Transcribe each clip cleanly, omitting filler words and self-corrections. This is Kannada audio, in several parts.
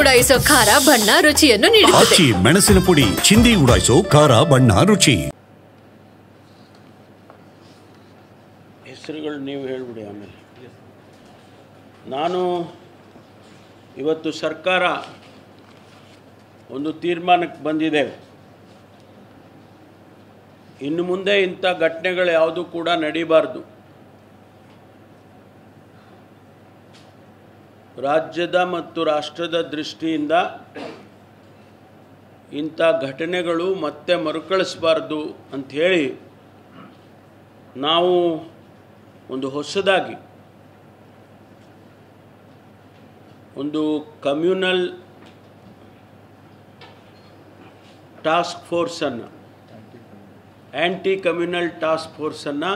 ಉಡಾಯಿಸೋ ಖಾರ ಬಣ್ಣ ರುಚಿಯನ್ನು ನೀಡುತ್ತದೆ. ಮೆಣಸಿನ ಪುಡಿ ಚಿಂದಿ ಉಡಾಯಿಸೋ ಖಾರ ಬಣ್ಣ ರುಚಿ. ಹೆಸರುಗಳು ನೀವು ಹೇಳ್ಬಿಡಿ. ಆಮೇಲೆ ನಾನು ಇವತ್ತು ಸರ್ಕಾರ ಒಂದು ತೀರ್ಮಾನಕ್ಕೆ ಬಂದಿದೆ. ಇನ್ನು ಮುಂದೆ ಇಂಥ ಘಟನೆಗಳು ಯಾವುದೂ ಕೂಡ ನಡೀಬಾರ್ದು. ರಾಜ್ಯದ ಮತ್ತು ರಾಷ್ಟ್ರದ ದೃಷ್ಟಿಯಿಂದ ಇಂಥ ಘಟನೆಗಳು ಮತ್ತೆ ಮರುಕಳಿಸಬಾರ್ದು ಅಂಥೇಳಿ ನಾವು ಒಂದು ಹೊಸದಾಗಿ ಒಂದು ಕಮ್ಯುನಲ್ ಟಾಸ್ಕ್ ಫೋರ್ಸನ್ನು, ಆ್ಯಂಟಿ ಕಮ್ಯುನಲ್ ಟಾಸ್ಕ್ ಫೋರ್ಸನ್ನು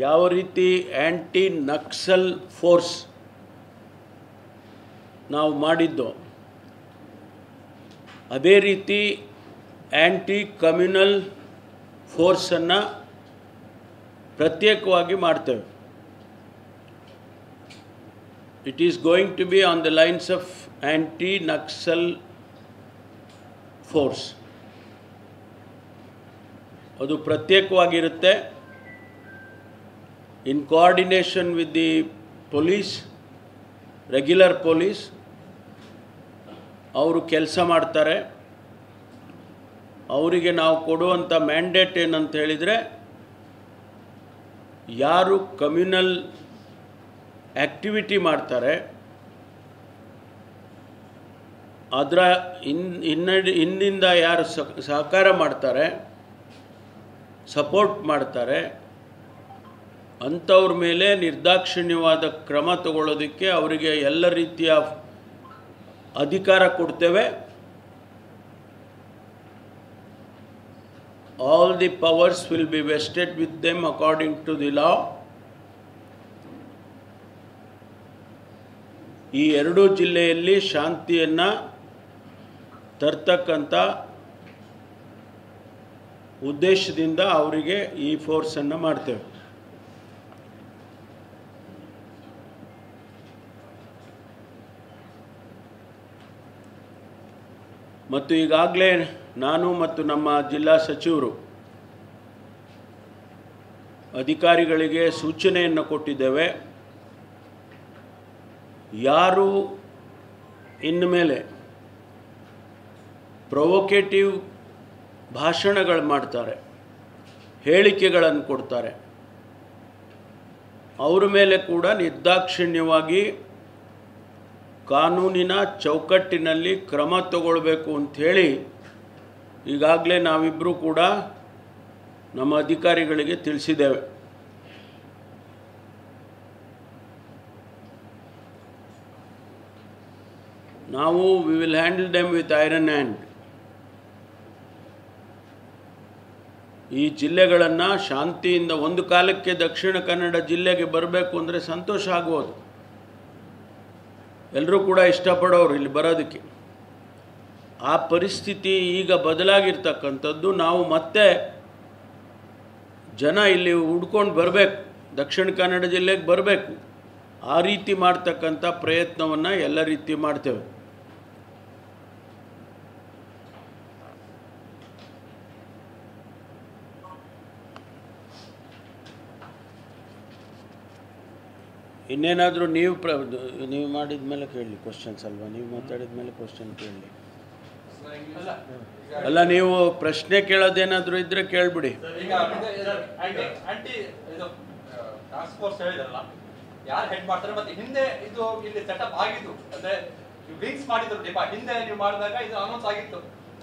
ಯಾವ ರೀತಿ ಆ್ಯಂಟಿ ನಕ್ಸಲ್ ಫೋರ್ಸ್ ನಾವು ಮಾಡಿದ್ದೋ ಅದೇ ರೀತಿ ಆ್ಯಂಟಿ ಕಮ್ಯುನಲ್ ಫೋರ್ಸನ್ನು ಪ್ರತ್ಯೇಕವಾಗಿ ಮಾಡ್ತೇವೆ. It is going to be on the lines of anti Naxal force. ಅದು ಪ್ರತ್ಯೇಕವಾಗಿರುತ್ತೆ. In coordination with the police, regular police ಅವರು ಕೆಲಸ ಮಾಡ್ತಾರೆ. ಅವರಿಗೆ ನಾವು ಕೊಡುವಂಥ ಮ್ಯಾಂಡೇಟ್ ಏನಂತ ಹೇಳಿದರೆ, ಯಾರು ಕಮ್ಯುನಲ್ ಆ್ಯಕ್ಟಿವಿಟಿ ಮಾಡ್ತಾರೆ ಅದರ ಹಿಂದಿಂದ ಯಾರು ಸಹಕಾರ ಮಾಡ್ತಾರೆ, ಸಪೋರ್ಟ್ ಮಾಡ್ತಾರೆ, ಅಂಥವ್ರ ಮೇಲೆ ನಿರ್ದಾಕ್ಷಿಣ್ಯವಾದ ಕ್ರಮ ತಗೊಳ್ಳೋದಕ್ಕೆ ಅವರಿಗೆ ಎಲ್ಲ ರೀತಿಯ ಅಧಿಕಾರ ಕೊಡ್ತೇವೆ. All the powers will be vested with them according to the law. ಈ ಎರಡೂ ಜಿಲ್ಲೆಯಲ್ಲಿ ಶಾಂತಿಯನ್ನು ತರ್ತಕ್ಕಂಥ ಉದ್ದೇಶದಿಂದ ಅವರಿಗೆ ಈ ಫೋರ್ಸನ್ನು ಮಾಡ್ತೇವೆ. ಮತ್ತು ಈಗಾಗಲೇ ನಾನು ಮತ್ತು ನಮ್ಮ ಜಿಲ್ಲಾ ಸಚಿವರು ಅಧಿಕಾರಿಗಳಿಗೆ ಸೂಚನೆಯನ್ನು ಕೊಟ್ಟಿದ್ದೇವೆ. ಯಾರು ಇನ್ನು ಮೇಲೆ ಪ್ರೊವೊಕೇಟಿವ್ ಭಾಷಣಗಳು ಮಾಡ್ತಾರೆ, ಹೇಳಿಕೆಗಳನ್ನು ಕೊಡ್ತಾರೆ, ಅವರ ಮೇಲೆ ಕೂಡ ನಿರ್ದಾಕ್ಷಿಣ್ಯವಾಗಿ ಕಾನೂನಿನ ಚೌಕಟ್ಟಿನಲ್ಲಿ ಕ್ರಮ ತಗೊಳ್ಬೇಕು ಅಂಥೇಳಿ ಈಗಾಗಲೇ ನಾವಿಬ್ಬರೂ ಕೂಡ ನಮ್ಮ ಅಧಿಕಾರಿಗಳಿಗೆ ತಿಳಿಸಿದ್ದೇವೆ. ನಾವು we will handle them with iron hand. ಈ ಜಿಲ್ಲೆಗಳನ್ನು ಶಾಂತಿಯಿಂದ, ಒಂದು ಕಾಲಕ್ಕೆ ದಕ್ಷಿಣ ಕನ್ನಡ ಜಿಲ್ಲೆಗೆ ಬರಬೇಕು ಅಂದರೆ ಸಂತೋಷ ಆಗ್ಬೋದು, ಎಲ್ಲರೂ ಕೂಡ ಇಷ್ಟಪಡೋರು ಇಲ್ಲಿ ಬರೋದಕ್ಕೆ. ಆ ಪರಿಸ್ಥಿತಿ ಈಗ ಬದಲಾಗಿರ್ತಕ್ಕಂಥದ್ದು. ನಾವು ಮತ್ತೆ ಜನ ಇಲ್ಲಿ ಹುಡ್ಕೊಂಡು ಬರಬೇಕು, ದಕ್ಷಿಣ ಕನ್ನಡ ಜಿಲ್ಲೆಗೆ ಬರಬೇಕು. ಆ ರೀತಿ ಮಾಡ್ತಕ್ಕಂಥ ಪ್ರಯತ್ನವನ್ನು ಎಲ್ಲ ರೀತಿ ಮಾಡ್ತೇವೆ. ಇನ್ನೇನಾದರೂ ನೀವು ಮಾಡಿದ ಮೇಲೆ ಕೇಳಲಿ ಕ್ವಶನ್ಸ್ ಅಲ್ವಾ? ನೀವು ಮಾತಾಡಿದ ಮೇಲೆ ಕ್ವಶನ್ ಕೇಳಲಿ. ಅಲ್ಲ, ನೀವು ಪ್ರಶ್ನೆ ಕೇಳೋದೇನಾದರೂ ಇದ್ರೆ ಕೇಳ್ಬಿಡಿ. ಯಾರು ಹೆಡ್ ಮಾಡ್ತಾರೆ ಮತ್ತೆ ಹಿಂದೆ ಇದು ಇಲ್ಲಿ ಸೆಟಪ್ ಆಗಿತ್ತು, ಅಂದ್ರೆ ವಿಂಗ್ಸ್ ಮಾಡಿದ್ರು ಹಿಂದೆ ನೀವು ಮಾಡಿದಾಗ ಇದು ಅನೌನ್ಸ್ ಆಗಿತ್ತು,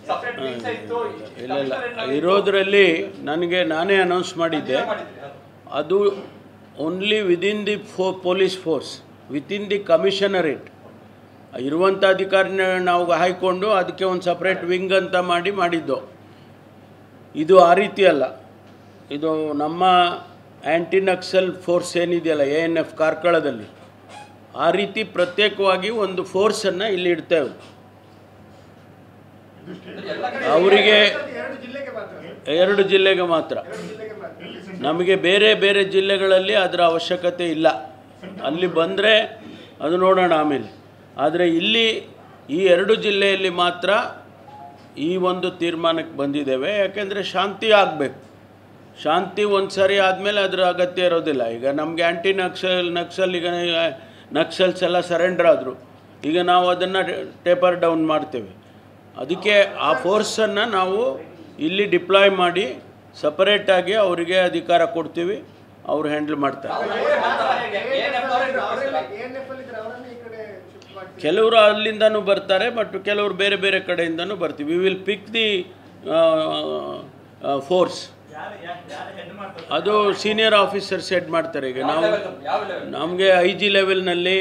ಸಪರೇಟ್ ವಿಂಗ್ಸ್ ಇತ್ತು. ಇಲ್ಲ, ಇರೋದ್ರಲ್ಲಿ ನಾನೇ ಅನೌನ್ಸ್ ಮಾಡಿದ್ದೆ. ಅದು only within the police force, within the commissionerate ಇರುವಂಥ ಅಧಿಕಾರಿನ ನಾವು ಹಾಯ್ಕೊಂಡು ಅದಕ್ಕೆ ಒಂದು ಸಪ್ರೇಟ್ ವಿಂಗ್ ಅಂತ ಮಾಡಿದ್ದು. ಇದು ಆ ರೀತಿ ಅಲ್ಲ. ಇದು ನಮ್ಮ ಆ್ಯಂಟಿ ನಕ್ಸಲ್ ಫೋರ್ಸ್ ಏನಿದೆಯಲ್ಲ, ANF ಕಾರ್ಕಳದಲ್ಲಿ, ಆ ರೀತಿ ಪ್ರತ್ಯೇಕವಾಗಿ ಒಂದು ಫೋರ್ಸನ್ನು ಇಲ್ಲಿ ಇಡ್ತೇವೆ. ಅವರಿಗೆ 2 ಜಿಲ್ಲೆಗೆ ಮಾತ್ರ. ನಮಗೆ ಬೇರೆ ಬೇರೆ ಜಿಲ್ಲೆಗಳಲ್ಲಿ ಅದರ ಅವಶ್ಯಕತೆ ಇಲ್ಲ. ಅಲ್ಲಿ ಬಂದರೆ ಅದು ನೋಡೋಣ ಆಮೇಲೆ. ಆದರೆ ಇಲ್ಲಿ ಈ 2 ಜಿಲ್ಲೆಯಲ್ಲಿ ಮಾತ್ರ ಈ ಒಂದು ತೀರ್ಮಾನಕ್ಕೆ ಬಂದಿದ್ದೇವೆ. ಯಾಕೆಂದರೆ ಶಾಂತಿ ಆಗಬೇಕು. ಶಾಂತಿ ಒಂದು ಸರಿ ಆದಮೇಲೆ ಅದರ ಅಗತ್ಯ ಇರೋದಿಲ್ಲ. ಈಗ ನಮಗೆ ಆ್ಯಂಟಿ ನಕ್ಸಲ್ ಈಗ ನಕ್ಸಲ್ಸ್ ಎಲ್ಲ ಸರೆಂಡರ್ ಆದರು. ಈಗ ನಾವು ಅದನ್ನು ಟೇಪರ್ ಡೌನ್ ಮಾಡ್ತೇವೆ. ಅದಕ್ಕೆ ಆ ಫೋರ್ಸನ್ನು ನಾವು ಇಲ್ಲಿ ಡಿಪ್ಲಾಯ್ ಮಾಡಿ ಸಪರೇಟಾಗಿ ಅವರಿಗೆ ಅಧಿಕಾರ ಕೊಡ್ತೀವಿ, ಅವರು ಹ್ಯಾಂಡಲ್ ಮಾಡ್ತಾರೆ. ಕೆಲವರು ಅಲ್ಲಿಂದನೂ ಬರ್ತಾರೆ, ಬಟ್ ಕೆಲವರು ಬೇರೆ ಬೇರೆ ಕಡೆಯಿಂದನೂ ಬರ್ತೀವಿ. We will pick the force. ಅದು ಸೀನಿಯರ್ ಆಫೀಸರ್ಸ್ ಹೆಡ್ ಮಾಡ್ತಾರೆ. ಈಗ ನಾವು ನಮಗೆ IG ಲೆವೆಲ್ನಲ್ಲಿ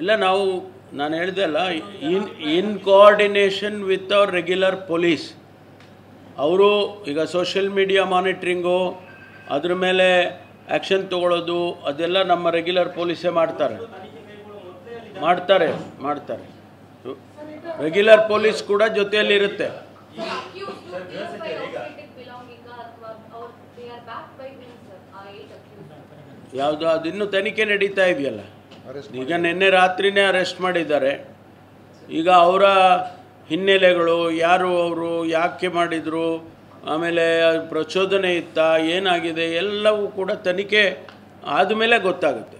ಇಲ್ಲ, ನಾನು ಹೇಳಿದೆ ಅಲ್ಲ, in coordination with our regular police. ಅವರು ಈಗ ಸೋಷಿಯಲ್ ಮೀಡಿಯಾ ಮಾನಿಟ್ರಿಂಗು, ಅದ್ರ ಮೇಲೆ ಆ್ಯಕ್ಷನ್ ತೊಗೊಳ್ಳೋದು ಅದೆಲ್ಲ ನಮ್ಮ ರೆಗ್ಯುಲರ್ ಪೊಲೀಸೇ ಮಾಡ್ತಾರೆ. ರೆಗ್ಯುಲರ್ ಪೊಲೀಸ್ ಕೂಡ ಜೊತೆಯಲ್ಲಿರುತ್ತೆ. ಯಾವುದು ಅದಿನ್ನೂ ತನಿಖೆ ನಡೀತಾ ಇದೆಯಲ್ಲ. ಈಗ ನಿನ್ನೆ ರಾತ್ರಿನೇ ಅರೆಸ್ಟ್ ಮಾಡಿದ್ದಾರೆ. ಈಗ ಅವರ ಹಿನ್ನೆಲೆಗಳು, ಯಾರು ಅವರು, ಯಾಕೆ ಮಾಡಿದರು, ಆಮೇಲೆ ಪ್ರಚೋದನೆ ಇತ್ತಾ, ಏನಾಗಿದೆ, ಎಲ್ಲವೂ ಕೂಡ ತನಿಖೆ ಆದಮೇಲೆ ಗೊತ್ತಾಗುತ್ತೆ.